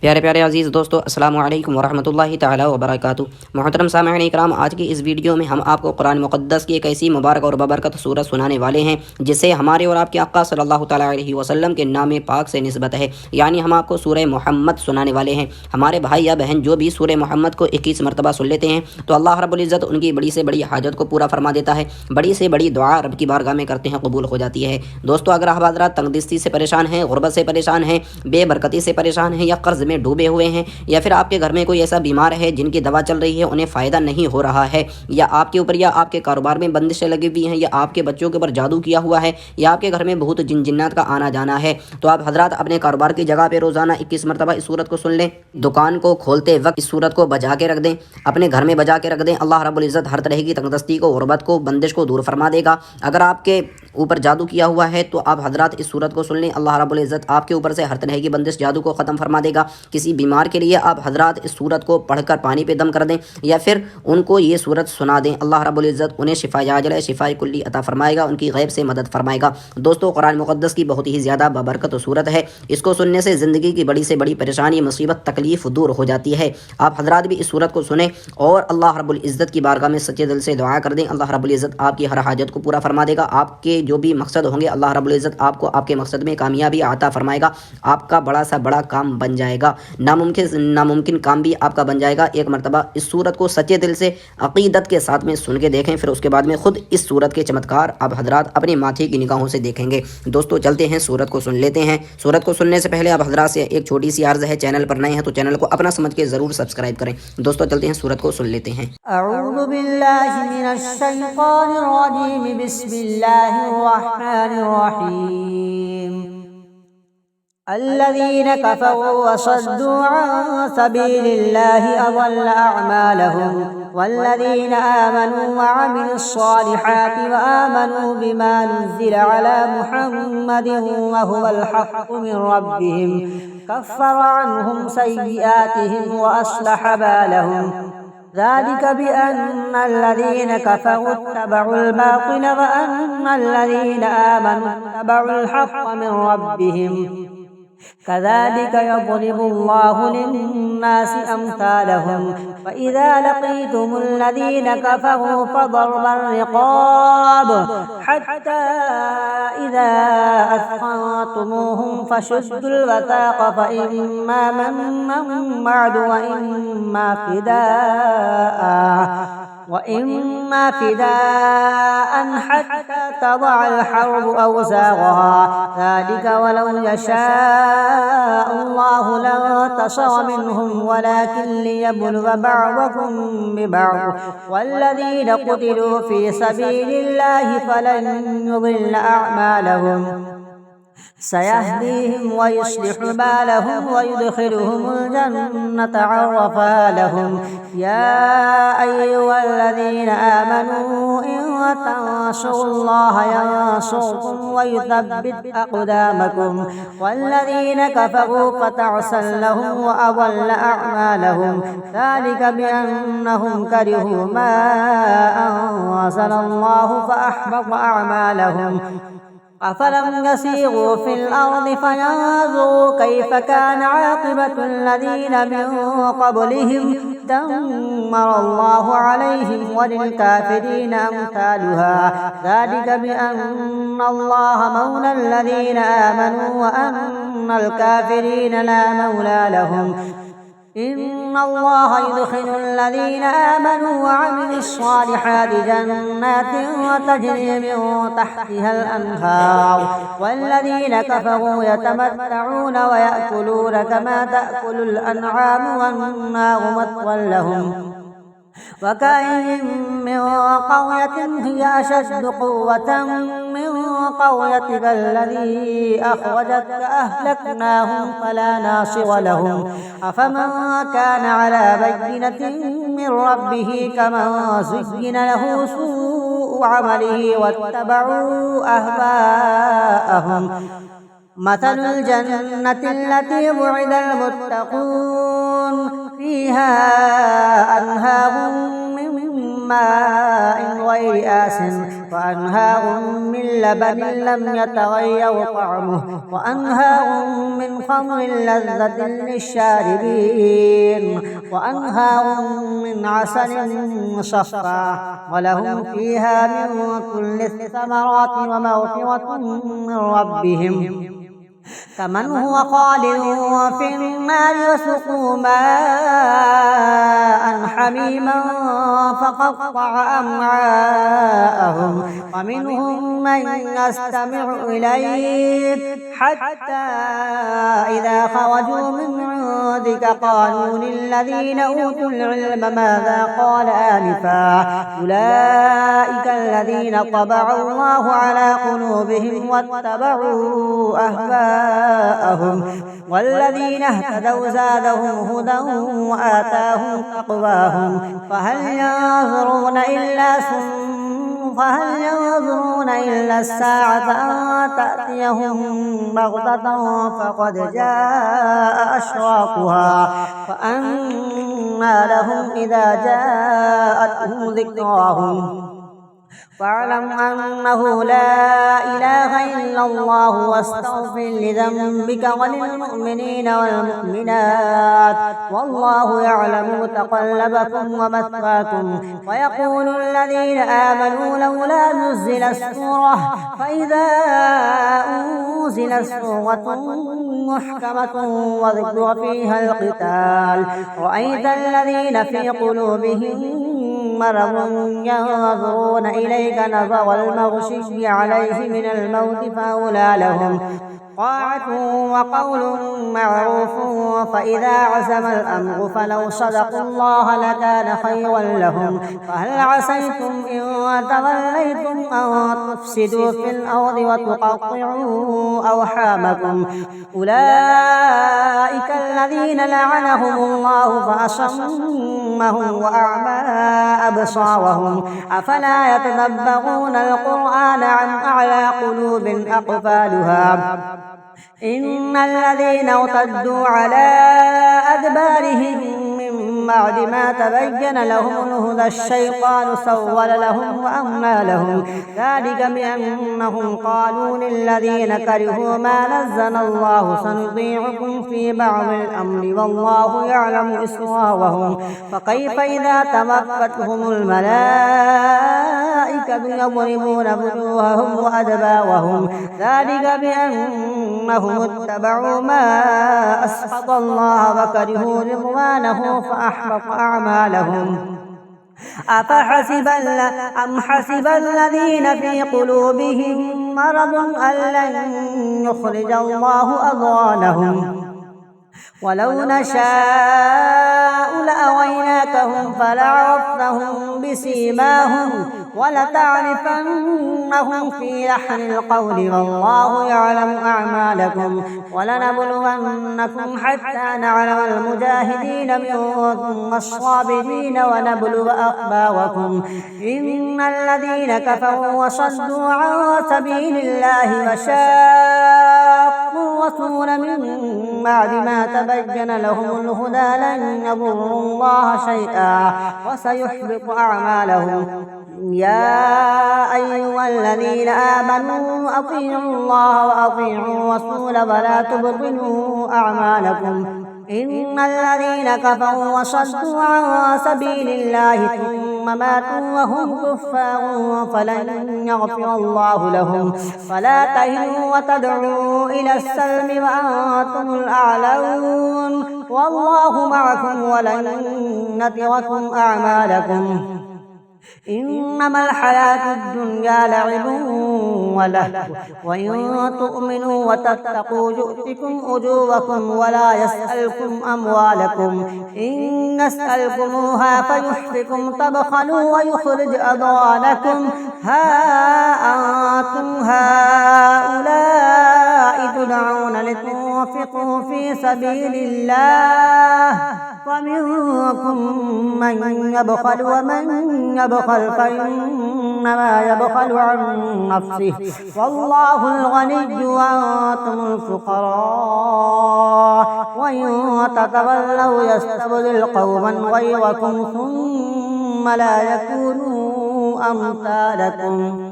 प्यारे प्यारे अजीज़ दोस्तों, अस्सलामु अलैकुम वरहमतुल्लाहि ताला वबरकातुहू। मोहतरम सामईन इकराम, आज की इस वीडियो में हम आपको कुरान मुक़द्दस की एक ऐसी मुबारक और बबरकत सूरत सुनाने वाले हैं जिससे हमारे और आपके आक़ा सल्लल्लाहु तआला अलैहि वसल्लम के नाम पाक से निस्बत है। यानी हम आपको सूरह मोहम्मद सुनाने वाले हैं। हमारे भाई या बहन जो भी सूरह मोहम्मद को 21 मरतबा सुन लेते हैं तो अल्लाह रब्बुल इज़्ज़त उनकी बड़ी से बड़ी हाजत को पूरा फरमा देता है। बड़ी से बड़ी दुआ रब की बारगाह में करते हैं, कबूल हो जाती है। दोस्तों, अगर आप हज़रात तंगदस्ती से परेशान हैं, गुर्बत से परेशान हैं, बेबरकती से परेशान हैं या कर्ज़ में डूबे हुए हैं, या फिर आपके घर में कोई ऐसा बीमार है जिनकी दवा चल रही है, उन्हें फ़ायदा नहीं हो रहा है, या आपके ऊपर या आपके कारोबार में बंदिशें लगी हुई हैं, या आपके बच्चों के ऊपर जादू किया हुआ है, या आपके घर में बहुत जिन जिन्नात का आना जाना है, तो आप हज़रात अपने कारोबार की जगह पे रोज़ाना 21 मरतबा इस सूरत को सुन लें। दुकान को खोलते वक्त इस सूरत को बजा के रख दें, अपने घर में बजा के रख दें। अल्लाह रब्बुल इज़्ज़त हर तरह की तंगदस्ती को, गुर्बत को, बंदिश को दूर फरमा देगा। अगर आपके ऊपर जादू किया हुआ है तो आप हज़रात इस सूरत को सुन लें। अल्लाह रब्बुल इज़्ज़त आपके ऊपर से हर तरह की बंदिश, जादू को ख़त्म फरमा देगा। किसी बीमार के लिए आप हज़रात इस सूरत को पढ़कर पानी पे दम कर दें, या फिर उनको ये सूरत सुना दें। अल्लाह रब्बुल इज़्ज़त उन्हें शिफा आजिला, शिफा कुल्ली अता फरमाएगा, उनकी गैब से मदद फरमाएगा। दोस्तों, कुरान मुक़द्दस की बहुत ही ज़्यादा बबरकत सूरत है। इसको सुनने से ज़िंदगी की बड़ी से बड़ी परेशानी, मुसीबत, तकलीफ़ दूर हो जाती है। आप हज़रात भी इस सूरत को सुने और अल्लाह रब्बुल इज़्ज़त की बारगाह में सच्चे दिल से दुआ कर दें। अल्लाह रब्बुल इज़्ज़त आपकी हर हाजत को पूरा फरमा देगा। आपके जो भी मकसद होंगे, अल्लाह रब्बुल इज़्ज़त आपको आपके मकसद में कामयाबी अता फरमाएगा। आपका बड़ा सा बड़ा काम बन जाएगा, नामुमकिन काम भी आपका बन जाएगा। एक मरतबा इस सूरत को सच्चे दिल से अक़ीदत के साथ में सुन के देखें, फिर उसके बाद में खुद इस सूरत के चमत्कार आप हज़रात अपने माथे की निगाहों से देखेंगे। दोस्तों, चलते हैं सूरत को सुन लेते हैं। सूरत को सुनने से पहले आप हज़रात से एक छोटी सी अर्ज़ है, चैनल पर नए हैं तो चैनल को अपना समझ के ज़रूर सब्सक्राइब करें। दोस्तों, चलते हैं सूरत को सुन लेते हैं। अऊज़ु बिल्लाहि मिनश शैतानिर रजीम, बिस्मिल्लाहिर रहमानिर रहीम। अल्लज़ीना कफ़रू वसद्दू अन सबीलिल्लाहि अज़ल्ल अअमालहुम वल्लज़ीना आमनू वअमिलुस्सालिहाति वआमनू बिमा नुज़्ज़िला अला मुहम्मदिन वहुवल हक़्क़ु मिन रब्बिहिम कफ़्फ़र अन्हुम सय्यिआतिहिम वअस्लह बालहुम ज़ालिक बिअन्न अल्लज़ीना कफ़रू इत्तबउल बातिल वअन्न अल्लज़ीना आमनू इत्तबउल हक़्क़ मिन रब्बिहिम कज़ालिक यज़रिबुल्लाहु लिन्नासि अम्सालहुम फ़इज़ा लक़ीतुमुल्लज़ीना कफ़रू फ़ज़रबर रिक़ाब हत्ता इज़ा अस्ख़न्तumuhum फ़शुद्दुल वसाक़ फ़इम्मा मन्नन बअदु वइम्मा फ़िदाअन हत्ता तज़अल हर्ब अवज़ारहा ज़ालिक वलौ यशाअल्लाहु लंतसर मिनहुम वलाकिन लियब्लुव बअज़कुम बिबअज़ वल्लज़ीना क़ुतिलू फ़ी सबीलिल्लाहि फ़लन युज़िल्ल अअमालहुम सयहदीहिम वयुस्लिह बालहुम वयुदखिलुहुमुल जन्नता अर्रफ़ा लहुम या अय्युहल्लज़ीना आमनू इन तंसुरुल्लाहा यंसुरकुम वयुथब्बित अक़दामकुम वल्लज़ीना कफ़रू फ़तअसन लहुम वअज़ल्ल अअमालहुम ज़ालिक बिअन्नहुम करिहू मा अंज़लल्लाहु फ़अहबत अअमालहुम अफ़लम यसीरू फ़िल अर्ज़ि फ़यंज़ुरू कैफ़ कान आक़िबतुल्लज़ीना मिन क़ब्लिहिम दम्मरल्लाहु अलैहिम वलिलकाफ़िरीना अम्सालुहा ज़ालिक बिअन्नल्लाहा मौलाल्लज़ीना आमनू वअन्नल काफ़िरीना ला मौला लहुम इन्नल्लाहा युदखिलुल्लज़ीना आमनू वअमिलुस्सालिहाति जन्नातिन तजरी मिन तहतिहल अन्हार वल्लज़ीना कफ़रू यतमत्तऊन वयअकुलून कमा तअकुलुल अनआमु वन्नारु मथवल लहुम वकअय्यिन मिन क़र्यतिन हिय अशद्दु क़ुव्वतन मिन क़र्यतिका अल्लती अख़रजतका अहलकनाहुम फ़ला नासिर लहुम अफ़मन कान अला बय्यिनतिन मिन रब्बिहि कमन ज़ुय्यिन लहु सूअु अमलिहि वत्तबअू अहवाअहुम मथलुल जन्नति अल्लती वु'िदल मुत्तक़ून फ़ीहा अन्हारुम मिन ماء غير آسن وأنهار من لبن لم يتغير طعمه وأنهار من خمر لذة للشاربين وأنهار من عسل مصفى ولهم فيها من كل الثمرات ومغفرة من ربهم كمن هو خالد في النار وسقوا ماء حميما فقطع أمعاءهم ومنهم من يستمع إليك حتى إذا خرجوا من عندك قالوا للذين أوتوا العلم ماذا قال آنفا أولئك الذين طبع الله على قلوبهم واتبعوا أهواءهم والذين اهتدوا زادهم هدى وآتاهم تقواهم فهل ينظرون إلا الساعة أن تأتيهم بغتة فقد جاء أشراطها فأنى لهم إذا جاءتهم ذكراهم فاعلم أنه لا إله إلا الله واستغفر لذنبك وللمؤمنين والمؤمنات والله يعلم متقلبكم ومثواكم ويقول الذين آمنوا لولا نزلت سورة فإذا أنزلت سورة محكمة وذكر فيها القتال رأيت الذين في قلوبهم مرض ينظرون إليك نظر المغشي عليه من الموت فأولى لهم طاعة وقول معروف فإذا عزم الأمر فلو صدقوا الله لكان خيرا لهم فهل عسيتم إن توليتم أن تفسدوا في الأرض وتقطعوا أرحامكم أولئك الذين لعنهم الله فأصمهم وأعمى أبصارهم أفلا يتدبرون القرآن عن أعلى قلوب أقفالها إن الذين ارتدوا على أدبارهم من بعد ما تبين لهم الهدى الشيطان سول لهم وأملى لهم ذلك بأنهم قالوا للذين كرهوا ما نزل الله سنطيعكم في بعض الأمر والله يعلم إسرارهم فكيف إذا توفتهم الملائكة يضربون وجوههم وأدبارهم ذلك بأنهم اتبعوا ما أسخط الله وكرهوا رضوانه فأحبط أعمالهم أم حسب الذين في قلوبهم مرض أن لن يخرج الله أضغانهم ولو نشاء لأريناكهم فلعرفتهم بسيماهم ولتعرفنهم في لحن القول والله يعلم أعمالكم ولنبلونكم حتى نعلم المجاهدين منكم والصابرين ونبلو أخباركم إن الذين كفروا وصدوا عن سبيل الله وشاقوا الرسول من بعد ما تبين لهم الهدى لن يضروا الله شيئا وسيحبط أعمالهم يا أيها الذين آمنوا أطيعوا الله وأطيعوا الرسول ولا تبطلوا أعمالكم إن الذين كفروا وصدوا عن سبيل الله ثم ماتوا وهم كفار فلن يغفر الله لهم فلا تهنوا وتدعوا إلى السلم وأنتم الأعلون والله معكم ولن يتركم أعمالكم إنما الحياة الدنيا لعب ولهو وإن تؤمنوا وتتقوا يؤتكم أجوركم ولا يسألكم أموالكم إن يسألكموها فيحفكم تبخلوا ويخرج أضغانكم ها أنتم هؤلاء تدعون لتنفقوا في سبيل الله فمنكم من يبخل ومن يبخل فإنما يبخل عن نفسه والله الغني وأنتم الفقراء وإن تتولوا يستبدل قوما غيركم ثم ثم لا يكونوا أمثالكم